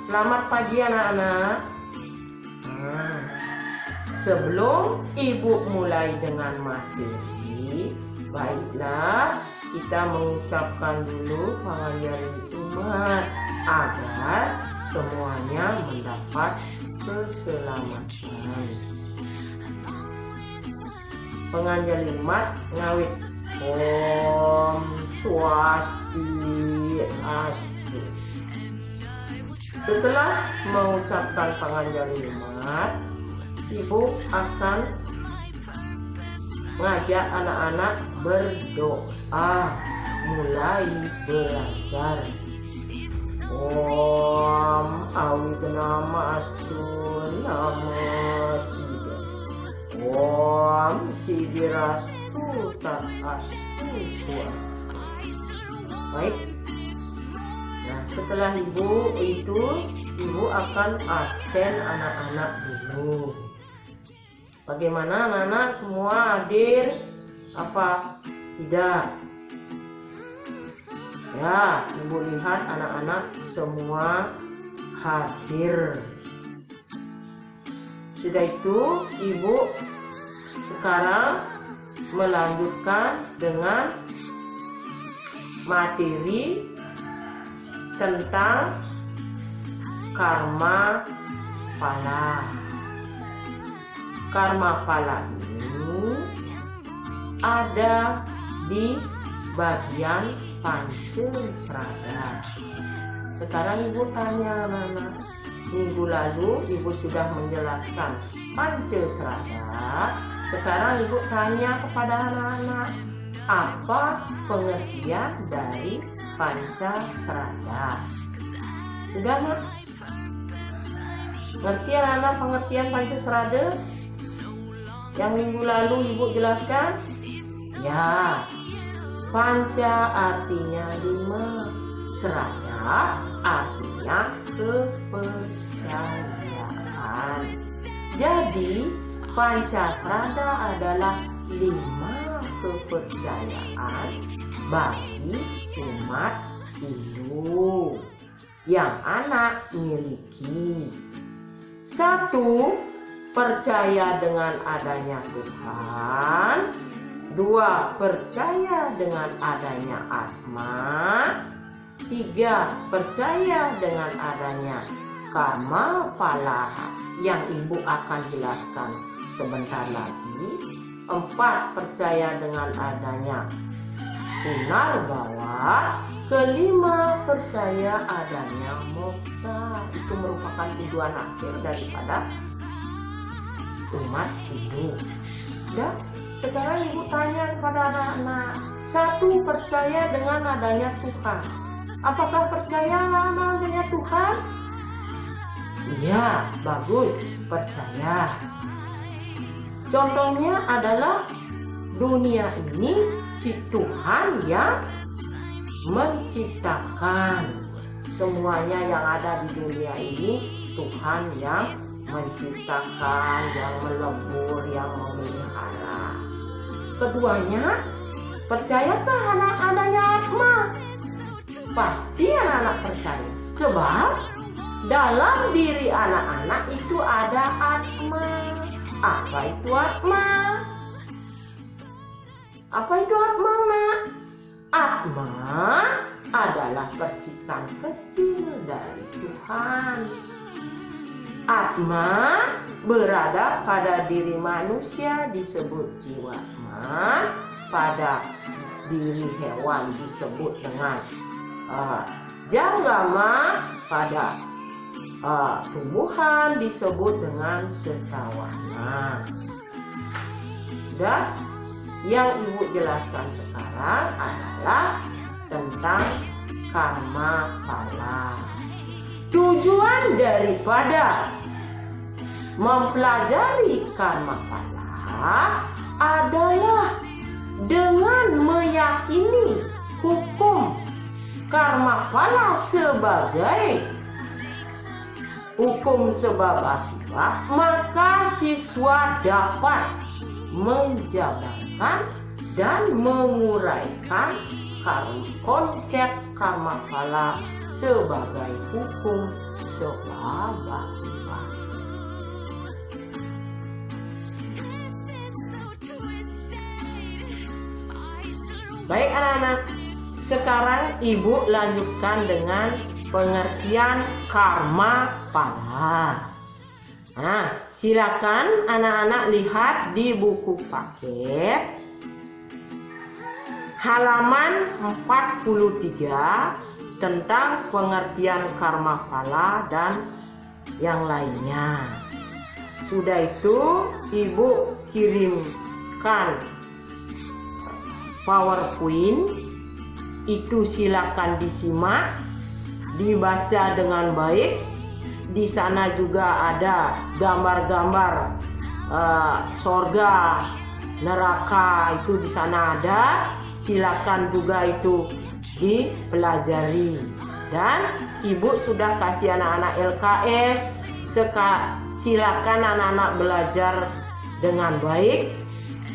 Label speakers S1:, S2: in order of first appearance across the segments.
S1: Selamat pagi anak-anak. Sebelum ibu mulai dengan materi, baiklah kita mengucapkan dulu pengajian Jumat agar semuanya mendapat keselamatan. Pengajian Jumat ngawit Om Swastiastu. Setelah mengucapkan pengajian Jumat, ibu akan mengajak anak-anak berdoa mulai belajar. Om Awidnama Astu Namo Sida. Om Sidirastu Tat Astu Swa. Baik. Nah, setelah ibu akan absen anak-anak dulu. Bagaimana anak-anak semua hadir? Apa tidak? Ya, ibu lihat anak-anak semua hadir. Sudah itu, ibu sekarang melanjutkan dengan materi tentang karma pala. Karma pala ini ada di bagian Pancasrada. Sekarang ibu tanya anak-anak. Minggu lalu ibu sudah menjelaskan Pancasrada. Sekarang ibu tanya kepada anak-anak, apa pengertian dari Pancasrada? Sudah nak? Ngerti anak-anak pengertian Pancasrada? Yang minggu lalu ibu jelaskan? Ya, Panca artinya 5, Srada artinya kepercayaan. Jadi Pancasrada adalah 5 kepercayaan bagi umat Hindu yang anak miliki. 1. Percaya dengan adanya Tuhan. 2. Percaya dengan adanya Atma. 3. Percaya dengan adanya karma pala yang ibu akan jelaskan sebentar lagi. 4. Percaya dengan adanya punarbawa. 5. Percaya adanya moksa. Itu merupakan tujuan akhir daripada umat hidup. Dan sekarang ibu tanya kepada anak-anak. 1. Percaya dengan adanya Tuhan. Apakah percaya adanya Tuhan? Iya, bagus, percaya. Contohnya adalah dunia ini Tuhan yang menciptakan. Semuanya yang ada di dunia ini Tuhan yang menciptakan, yang melebur, yang memelihara. Keduanya, percayakah anak adanya Atma? Pasti anak-anak percaya. Sebab dalam diri anak-anak itu ada Atma. Apa itu Atma? Apa itu Atma, nak? Atma adalah percikan kecil dari Tuhan. Atma berada pada diri manusia disebut jiwa Atma, pada diri hewan disebut dengan janggama, pada tumbuhan disebut dengan setawana. Dan yang ibu jelaskan sekarang adalah tentang karma pala. Tujuan daripada mempelajari karma pala adalah dengan meyakini hukum karma pala sebagai hukum sebab akibat, maka siswa dapat menjabarkan dan menguraikan konsep karma pala sebagai hukum sebab-akibat. Baik anak-anak, sekarang ibu lanjutkan dengan pengertian karma pala. Nah, silakan anak-anak lihat di buku paket halaman 43 tentang pengertian karma pala dan yang lainnya. Sudah itu ibu kirimkan PowerPoint, itu silakan disimak, dibaca dengan baik. Di sana juga ada gambar-gambar sorga, neraka, itu di sana ada. Silakan juga itu dipelajari. Dan ibu sudah kasih anak-anak LKS, silakan anak-anak belajar dengan baik.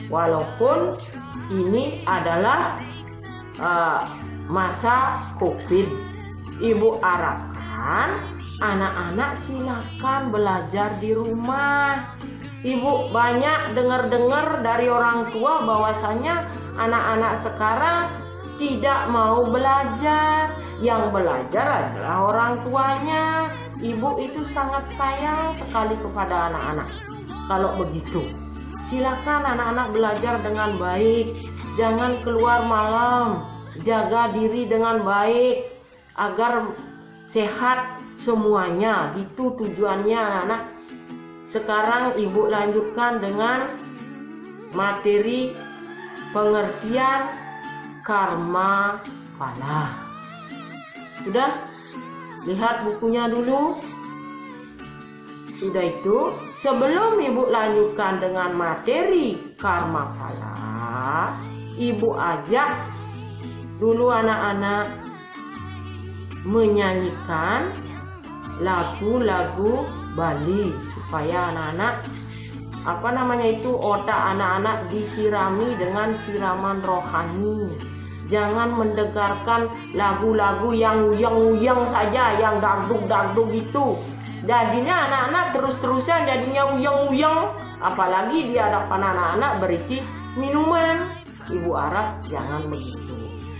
S1: Walaupun ini adalah masa COVID, ibu harapkan anak-anak silakan belajar di rumah. Ibu banyak dengar-dengar dari orang tua bahwasanya anak-anak sekarang tidak mau belajar. Yang belajar adalah orang tuanya. Ibu itu sangat sayang sekali kepada anak-anak. Kalau begitu, silakan anak-anak belajar dengan baik. Jangan keluar malam. Jaga diri dengan baik agar sehat semuanya. Itu tujuannya anak-anak. Sekarang ibu lanjutkan dengan materi pengertian karma pala. Sudah? Lihat bukunya dulu. Sudah itu, sebelum ibu lanjutkan dengan materi karma pala, ibu ajak dulu anak-anak menyanyikan lagu-lagu Bali supaya anak-anak otak anak-anak disirami dengan siraman rohani. Jangan mendengarkan lagu-lagu yang uyang-uyang saja, yang dangdut-dangdut itu. Jadinya anak-anak terus-terusan jadinya uyang-uyang, apalagi di hadapan anak-anak berisi minuman. Ibu harap jangan begitu.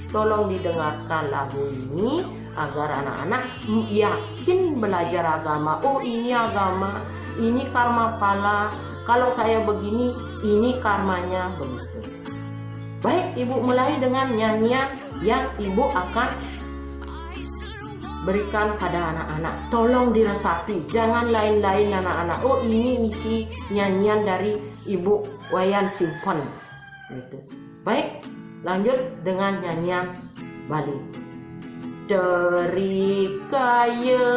S1: Tolong didengarkan lagu ini agar anak-anak yakin belajar agama. Oh, ini agama, ini karma pala. Kalau saya begini, ini karmanya begitu. Baik, ibu mulai dengan nyanyian yang ibu akan berikan pada anak-anak. Tolong diresapi, jangan lain-lain anak-anak. Oh, ini misi nyanyian dari Ibu Wayan Simpen. Gitu. Baik, lanjut dengan nyanyian Bali. Dari kaya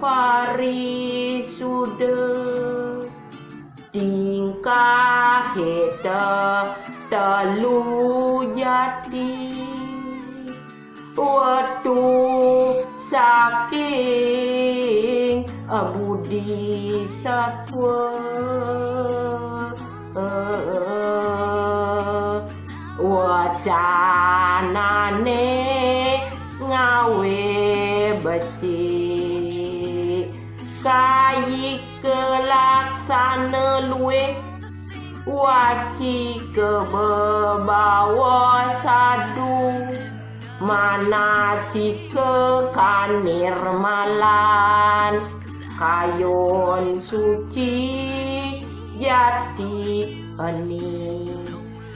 S1: pari sudah tingkah heta telu jati waktu saking budi satwa wacanane ngawe beci kayi kelaksana luwe waci ke bebawa sadu mana cike kanir malan kayon suci jati eni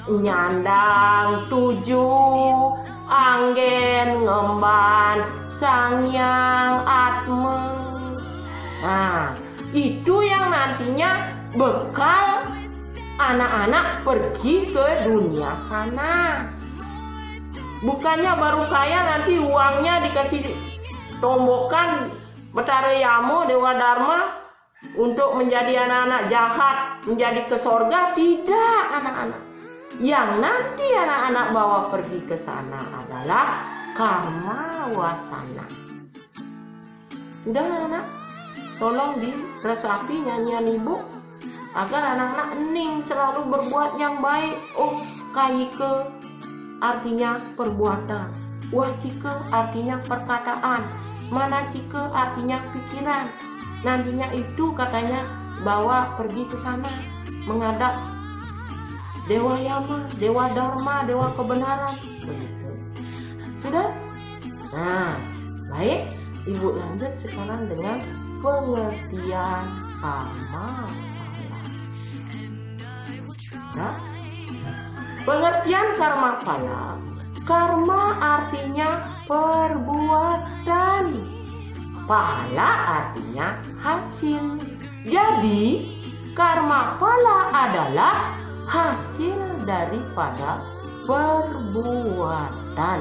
S1: nyandang tujuh anggen ngemban sangyang atma. Nah, itu yang nantinya bekal anak-anak pergi ke dunia sana. Bukannya baru kaya nanti uangnya dikasih tombokan Betara Yamo Dewa Dharma untuk menjadi anak-anak jahat, menjadi ke sorga. Tidak, anak-anak. Yang nanti anak-anak bawa pergi ke sana adalah karma wasana. Sudah anak-anak? Tolong diresapi nyanyian ibu agar anak-anak ening selalu berbuat yang baik. Oh, kaike artinya perbuatan. Wacike artinya perkataan. Manacike artinya pikiran. Nantinya itu katanya bawa pergi ke sana menghadap Dewa Yama, Dewa Dharma, Dewa Kebenaran. Begitu. Sudah? Nah, baik. Ibu lanjut sekarang dengan pengertian karma pala. Nah, pengertian karma pala. Karma artinya perbuatan. Pahala artinya hasil. Jadi, karma pala adalah hasil daripada perbuatan.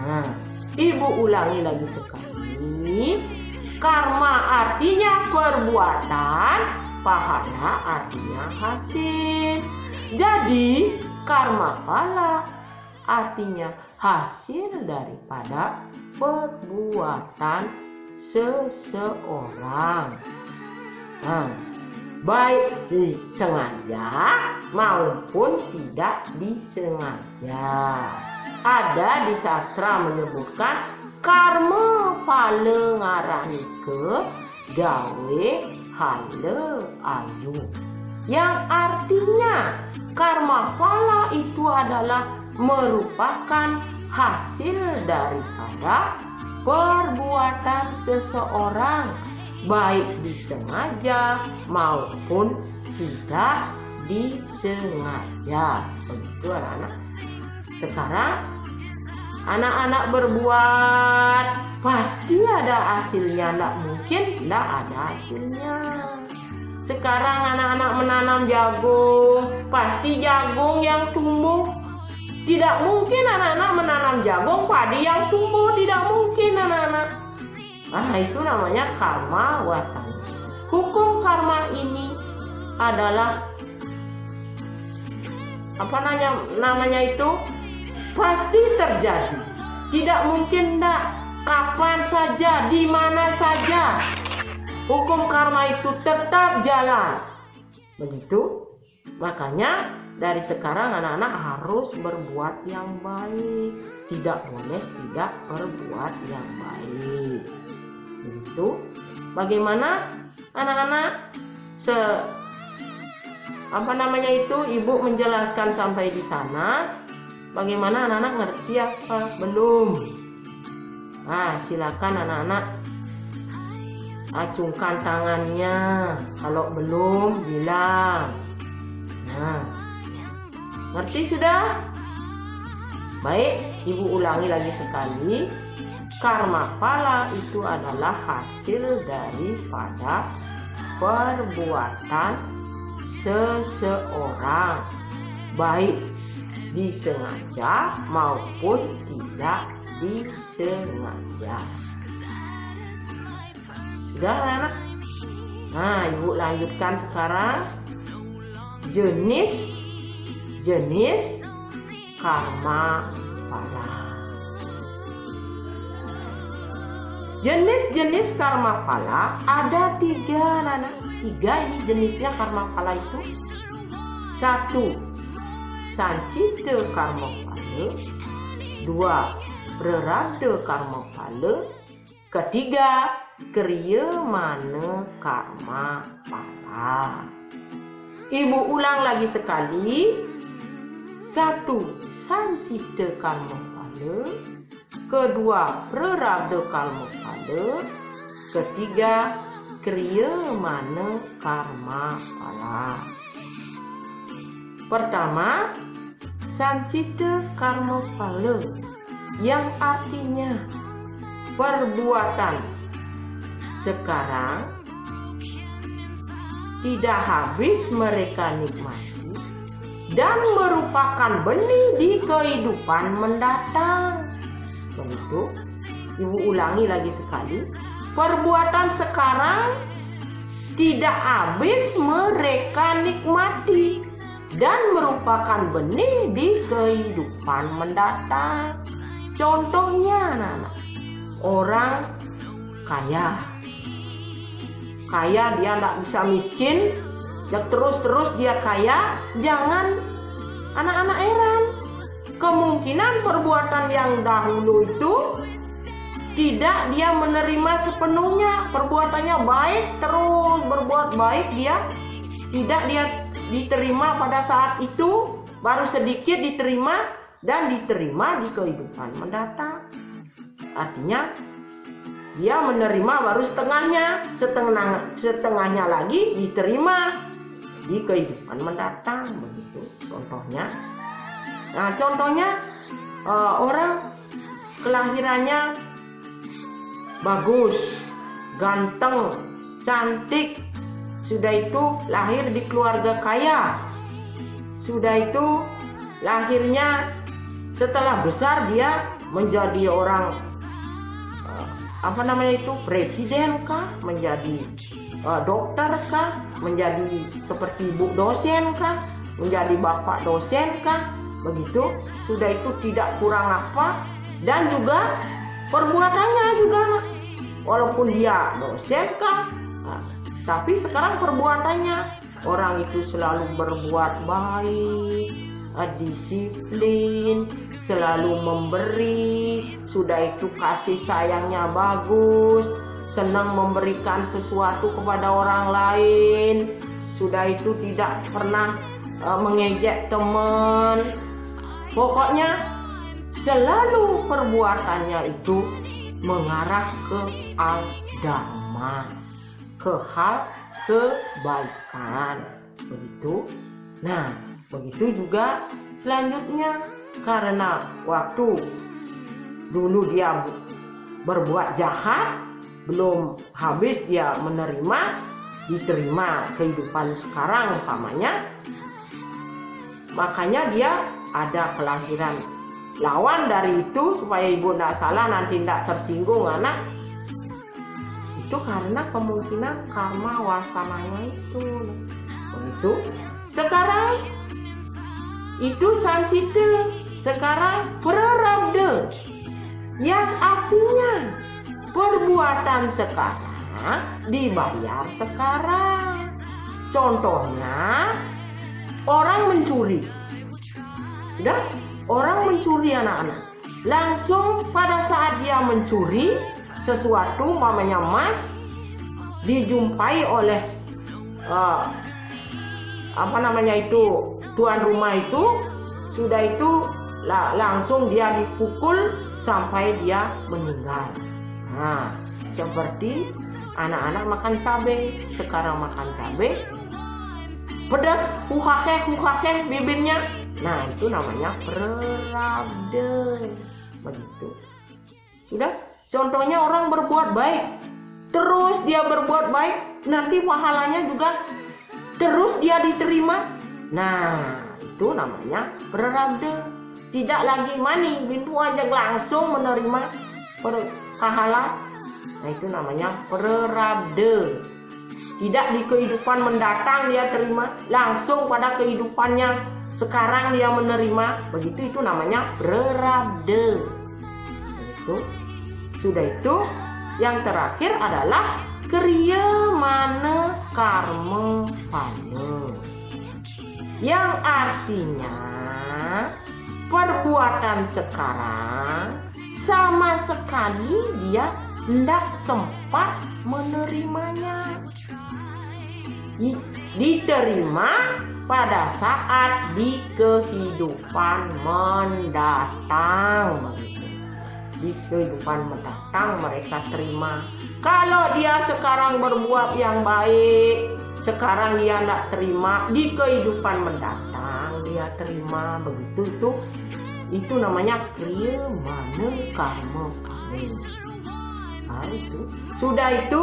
S1: Nah, ibu ulangi lagi sekali. Karma artinya perbuatan, pahala artinya hasil. Jadi, karma pala artinya hasil daripada perbuatan seseorang. Nah, baik disengaja maupun tidak disengaja. Ada di sastra menyebutkan karma pala ngaranike gawe hale ayu, yang artinya karma pala itu adalah merupakan hasil daripada perbuatan seseorang, baik disengaja maupun tidak disengaja. Begitu anak-anak. Sekarang anak-anak berbuat pasti ada hasilnya, tidak mungkin tidak ada hasilnya. Sekarang anak-anak menanam jagung, pasti jagung yang tumbuh. Tidak mungkin anak-anak menanam jagung padi yang tumbuh, tidak mungkin anak-anak. Nah, itu namanya karma wasana. Hukum karma ini adalah apa namanya itu? Pasti terjadi. Tidak mungkin tidak. Kapan saja, di mana saja. Hukum karma itu tetap jalan. Begitu. Makanya dari sekarang anak-anak harus berbuat yang baik. Tidak boleh tidak berbuat yang baik. Begitu. Bagaimana anak-anak ibu menjelaskan sampai di sana. Bagaimana anak-anak ngerti apa? Belum? Nah, silakan anak-anak acungkan tangannya. Kalau belum, bilang. Nah, ngerti sudah? Baik, ibu ulangi lagi sekali. Karma pala itu adalah hasil daripada perbuatan seseorang, baik disengaja maupun tidak disengaja. Sudah anak? Nah, ibu lanjutkan sekarang jenis karma pala. Jenis-jenis karma pala ada 3 anak. 3 ini jenisnya karma pala itu. 1. Sancita karma pala. 2. Prarabdha karma pala. 3. Kriya mana karma pala. Ibu ulang lagi sekali. 1. Sancita karma pala. 2. Prarabdha karma pala. 3. Kriya mana karma pala. Pertama, sancita karma pala, yang artinya perbuatan sekarang tidak habis mereka nikmati dan merupakan benih di kehidupan mendatang. Begitu. Ibu ulangi lagi sekali. Perbuatan sekarang tidak habis mereka nikmati dan merupakan benih di kehidupan mendatang. Contohnya anak-anak, orang kaya dia tidak bisa miskin, ya terus dia kaya. Jangan anak-anak heran, kemungkinan perbuatan yang dahulu itu tidak dia menerima sepenuhnya. Perbuatannya baik, terus berbuat baik, tidak dia diterima pada saat itu, baru sedikit diterima dan diterima di kehidupan mendatang. Artinya dia menerima baru setengahnya, setengahnya lagi diterima di kehidupan mendatang, begitu contohnya. Nah, contohnya orang kelahirannya bagus, ganteng, cantik, sudah itu lahir di keluarga kaya, sudah itu lahirnya setelah besar dia menjadi orang presiden kah, menjadi dokter kah, menjadi seperti ibu dosen kah, menjadi bapak dosen kah, begitu. Sudah itu tidak kurang apa, dan juga perbuatannya juga, walaupun dia dosen kah, tapi sekarang perbuatannya orang itu selalu berbuat baik, disiplin, selalu memberi, sudah itu kasih sayangnya bagus, senang memberikan sesuatu kepada orang lain, sudah itu tidak pernah mengejek teman. Pokoknya selalu perbuatannya itu mengarah ke agama, ke hal kebaikan, begitu. Nah, begitu juga selanjutnya, karena waktu dulu dia berbuat jahat, belum habis dia menerima, diterima kehidupan sekarang umpamanya, makanya dia ada kelahiran lawan dari itu, supaya ibu tidak salah nanti tidak tersinggung anak. Itu karena kemungkinan karma wasananya itu, begitu. Sekarang itu sancita, sekarang prarabdha, yang artinya perbuatan sekarang dibayar sekarang. Contohnya orang mencuri, orang mencuri anak-anak, langsung pada saat dia mencuri sesuatu, mamanya emas, dijumpai oleh tuan rumah itu, sudah itu langsung dia dipukul sampai dia meninggal. Nah, seperti anak-anak makan cabai, sekarang makan cabai pedas, hukakeh bibirnya. Nah, itu namanya prarabdha, begitu. Sudah, contohnya orang berbuat baik, terus dia berbuat baik, nanti pahalanya juga terus dia diterima. Nah, itu namanya prarabdha. Tidak lagi mani bintu aja langsung menerima pahala. Nah, itu namanya prarabdha. Tidak di kehidupan mendatang dia terima, langsung pada kehidupannya sekarang dia menerima, begitu. Itu namanya prarabdha. Begitu. Sudah itu, yang terakhir adalah kriya mana karma pada, yang artinya perbuatan sekarang sama sekali dia tidak sempat menerimanya, diterima pada saat di kehidupan mendatang. Di kehidupan mendatang mereka terima. Kalau dia sekarang berbuat yang baik, sekarang dia tidak terima, di kehidupan mendatang dia terima, begitu. Itu namanya kriya mana karma pada. Nah, itu sudah itu,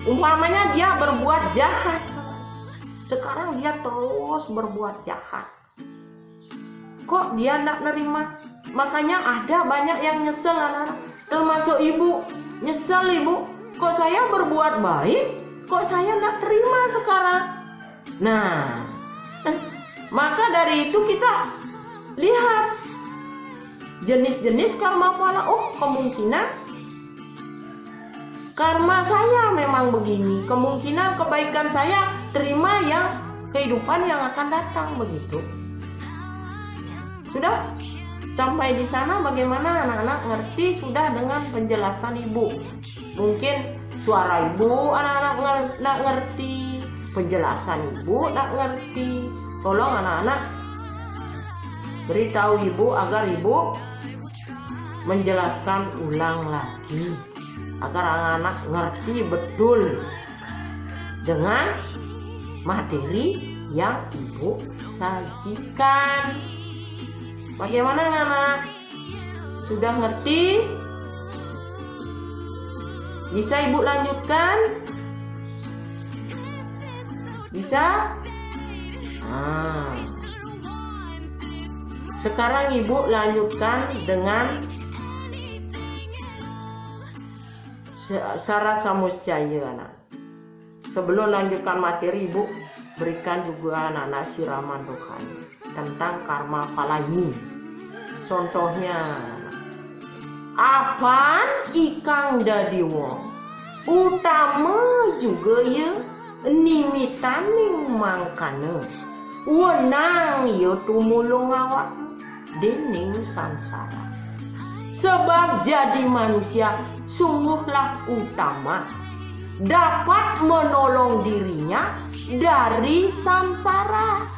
S1: umpamanya dia berbuat jahat, sekarang dia terus berbuat jahat, kok dia tidak nerima. Makanya ada banyak yang nyesel anak-anak, termasuk ibu. Nyesel ibu, kok saya berbuat baik, kok saya tidak terima sekarang. Nah, maka dari itu kita lihat jenis-jenis karma pala. Oh, kemungkinan karma saya memang begini, kemungkinan kebaikan saya terima yang kehidupan yang akan datang, begitu. Sudah? Sampai di sana bagaimana anak-anak ngerti sudah dengan penjelasan ibu? Mungkin suara ibu anak-anak nggak ngerti, penjelasan ibu nggak ngerti. Tolong anak-anak beritahu ibu agar ibu menjelaskan ulang lagi agar anak-anak ngerti betul dengan materi yang ibu sajikan. Bagaimana anak-anak? Sudah ngerti? Bisa ibu lanjutkan? Bisa? Nah, sekarang ibu lanjutkan dengan Sara Samuscaya anak. Sebelum lanjutkan materi, ibu berikan juga anak-anak siraman rohani tentang karma pala ini. Contohnya, apaan ikang dadi wong utama juga ya nimitaning mangkana wenang ya tumulung awak dening samsara. Sebab jadi manusia sungguhlah utama dapat menolong dirinya dari samsara.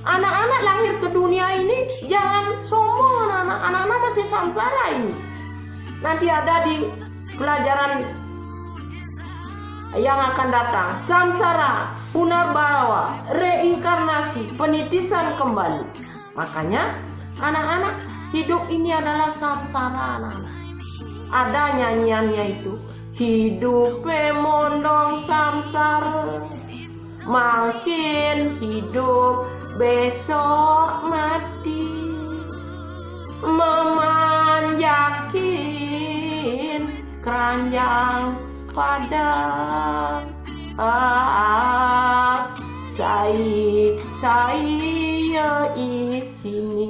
S1: Anak-anak lahir ke dunia ini jangan sombong anak-anak. Anak-anak masih samsara ini. Nanti ada di pelajaran yang akan datang. Samsara, punarbawa, reinkarnasi, penitisan kembali. Makanya anak-anak hidup ini adalah samsara anak-anak. Ada nyanyiannya itu. Hidup mondong samsara, makin hidup besok mati, memanjakin keranjang padang. Saya isini.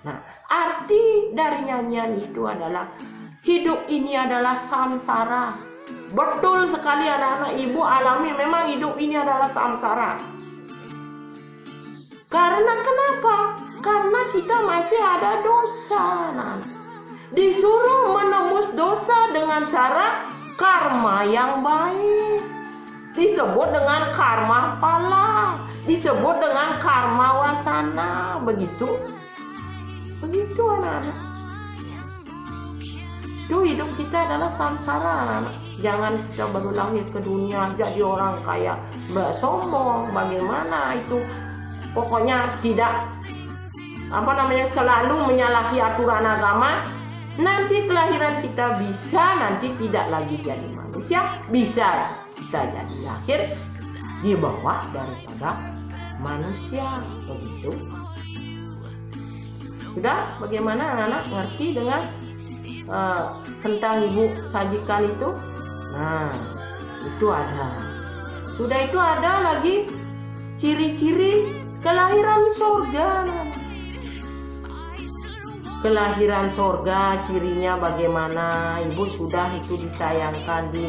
S1: Nah, arti dari nyanyian itu adalah hidup ini adalah samsara. Betul sekali anak-anak, ibu alami memang hidup ini adalah samsara. Karena kenapa? Karena kita masih ada dosa. Disuruh menembus dosa dengan cara karma yang baik. Disebut dengan karma pala. Disebut dengan karma wasana. Begitu anak-anak. Itu hidup kita adalah samsara anak-anak. Jangan kita baru lahir ke dunia jadi orang kaya sombong. Bagaimana itu? Pokoknya tidak selalu menyalahi aturan agama. Nanti kelahiran kita bisa nanti tidak lagi jadi manusia, bisa kita jadi lahir di bawah daripada manusia. Begitu. Sudah? Bagaimana anak-anak ngerti dengan tentang ibu sajikan itu? Nah, itu ada. Sudah itu ada lagi ciri-ciri kelahiran surga. Kelahiran surga cirinya bagaimana? Ibu sudah itu ditayangkan di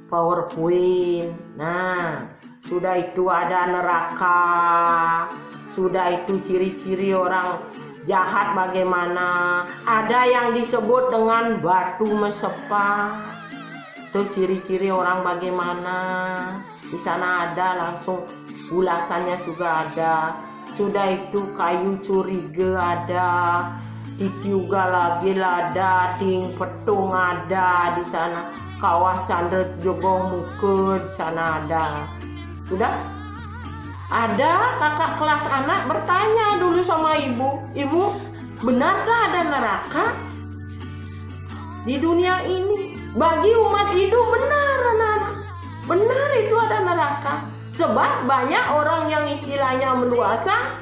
S1: PowerPoint. Nah, sudah itu ada neraka. Sudah itu ciri-ciri orang jahat bagaimana? Ada yang disebut dengan batu mesepa. Itu ciri-ciri orang bagaimana. Di sana ada langsung ulasannya juga ada. Sudah itu kayu curiga ada, titi uga lagi ada, ting petung ada di sana. Kawah candra jogoh muka di sana ada. Sudah? Ada kakak kelas anak bertanya dulu sama ibu, ibu benarkah ada neraka di dunia ini? Bagi umat itu benar anak-anak. Benar itu ada neraka. Sebab banyak orang yang istilahnya meluasa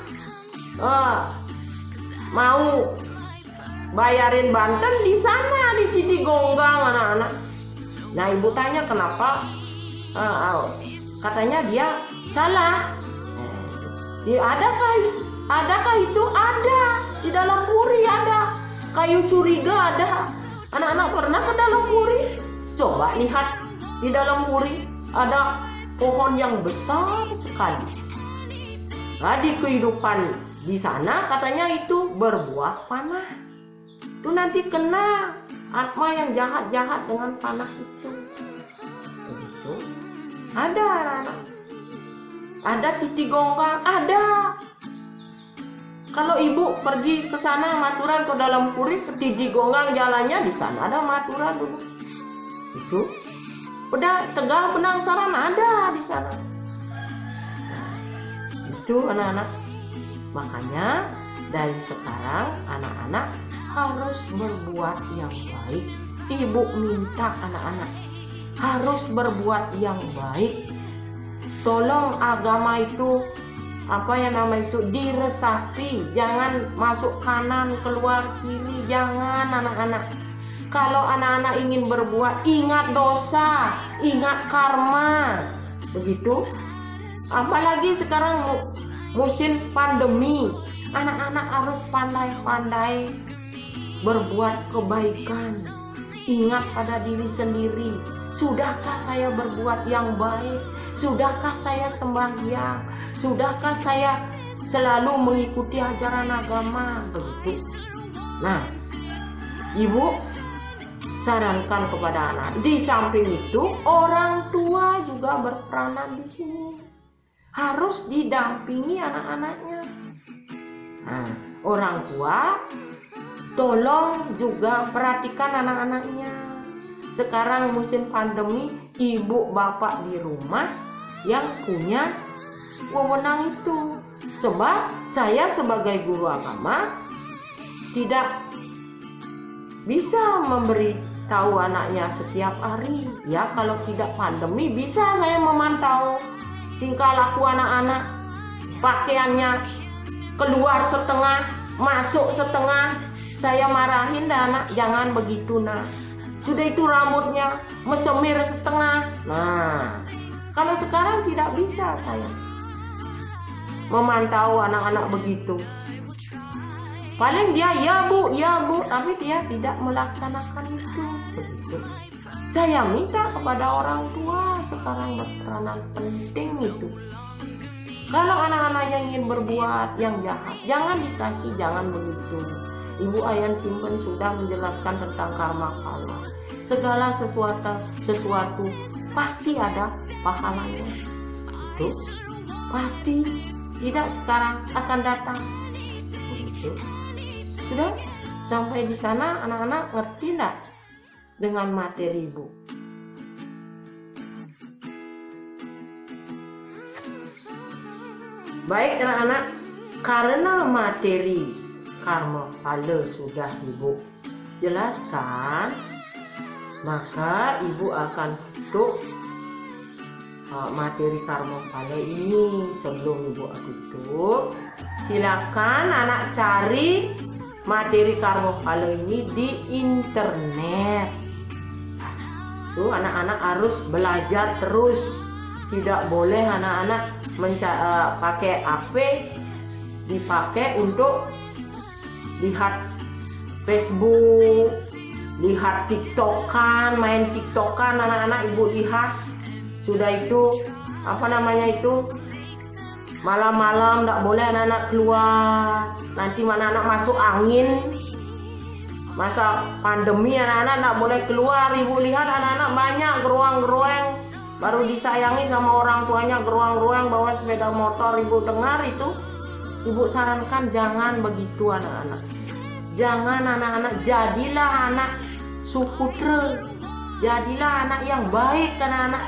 S1: mau bayarin Banten di sana di Citigonggang anak-anak. Nah ibu tanya kenapa? Katanya dia salah. Adakah itu? Ada. Di dalam puri ada. Kayu curiga ada. Anak-anak pernah ke dalam puri? Coba lihat di dalam puri ada pohon yang besar sekali. Nah, di kehidupan di sana katanya itu berbuah panah. Itu nanti kena atma yang jahat-jahat dengan panah itu. Begitu. Ada anak-anak. Ada titik gonggang, ada. Kalau ibu pergi ke sana Maturan ke dalam Puri, ke titik gonggang jalannya di sana ada Maturan dulu. Itu. Tegal Penangsaran ada di sana. Nah, itu anak-anak. Makanya dari sekarang anak-anak harus berbuat yang baik. Ibu minta anak-anak harus berbuat yang baik. Tolong agama itu diresapi, jangan masuk kanan keluar kiri, jangan anak-anak. Kalau anak-anak ingin berbuat, ingat dosa, ingat karma, begitu. Apalagi sekarang musim pandemi, anak-anak harus pandai-pandai berbuat kebaikan. Ingat pada diri sendiri, sudahkah saya berbuat yang baik? Sudahkah saya sembahyang? Sudahkah saya selalu mengikuti ajaran agama? Begitu. Nah, ibu sarankan kepada anak. Di samping itu, orang tua juga berperanan di sini. Harus didampingi anak-anaknya. Nah, orang tua tolong juga perhatikan anak-anaknya. Sekarang musim pandemi, ibu bapak di rumah yang punya wewenang itu. Sebab saya sebagai guru agama tidak bisa memberi tahu anaknya setiap hari. Ya, kalau tidak pandemi bisa saya memantau tingkah laku anak-anak, pakaiannya keluar setengah, masuk setengah. Saya marahin dah anak, jangan begitu nak. Sudah itu rambutnya mesemir setengah. Nah, kalau sekarang tidak bisa saya memantau anak-anak begitu. Paling dia ya bu, tapi dia tidak melaksanakan itu. Begitu. Saya minta kepada orang tua sekarang berperanan penting itu. Kalau anak-anaknya ingin berbuat yang jahat, jangan dikasih, jangan begitu. Ibu Ayan Simpen sudah menjelaskan tentang karma phala. Segala sesuatu pasti ada pahalanya. Itu pasti, tidak sekarang, akan datang. Begitu. Sudah sampai di sana anak-anak ngerti enggak dengan materi ibu? Baik anak-anak, karena materi karma phala sudah ibu jelaskan, maka ibu akan tutup materi karma phala ini. Sebelum ibu tutup, silakan anak cari materi karma phala ini di internet. Tuh, anak-anak harus belajar terus. Tidak boleh anak-anak pakai HP dipakai untuk lihat Facebook, lihat TikTokan, main TikTokan. Anak-anak ibu lihat. Sudah itu malam-malam tidak boleh anak-anak keluar. Nanti anak-anak masuk angin. Masa pandemi anak-anak tidak boleh keluar. Ibu lihat anak-anak banyak geruang-geruang, baru disayangi sama orang tuanya, geruang-geruang bawa sepeda motor. Ibu dengar itu, ibu sarankan jangan begitu anak-anak. Jangan anak-anak, jadilah anak suputra, jadilah anak yang baik anak-anak.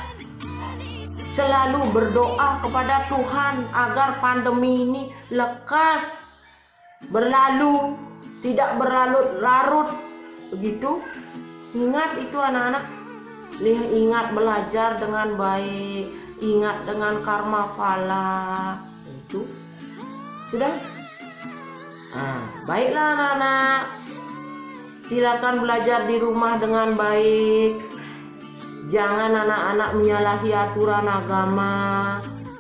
S1: Selalu berdoa kepada Tuhan agar pandemi ini lekas berlalu, tidak berlarut-larut. Begitu. Ingat itu anak-anak. Ingat belajar dengan baik, ingat dengan karma phala. Itu sudah. Nah, baiklah anak-anak. Silakan belajar di rumah dengan baik. Jangan anak-anak menyalahi aturan agama.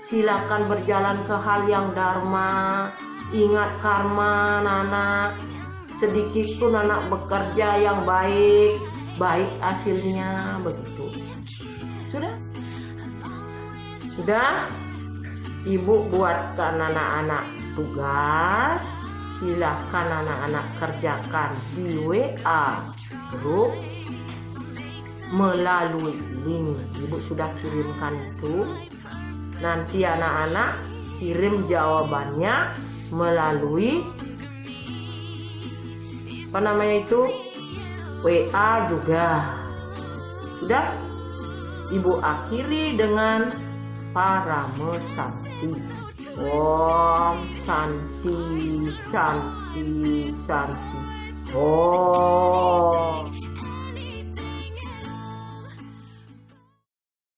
S1: Silakan berjalan ke hal yang dharma. Ingat karma anak-anak. Sedikit pun anak bekerja yang baik, baik hasilnya. Begitu. Sudah? Udah, ibu buatkan anak-anak tugas. Silahkan anak-anak kerjakan di WA grup melalui link. Ibu sudah kirimkan itu. Nanti anak-anak kirim jawabannya melalui WA juga. Sudah, ibu akhiri dengan Parama Santi. Om Santi Santi Santi. Om.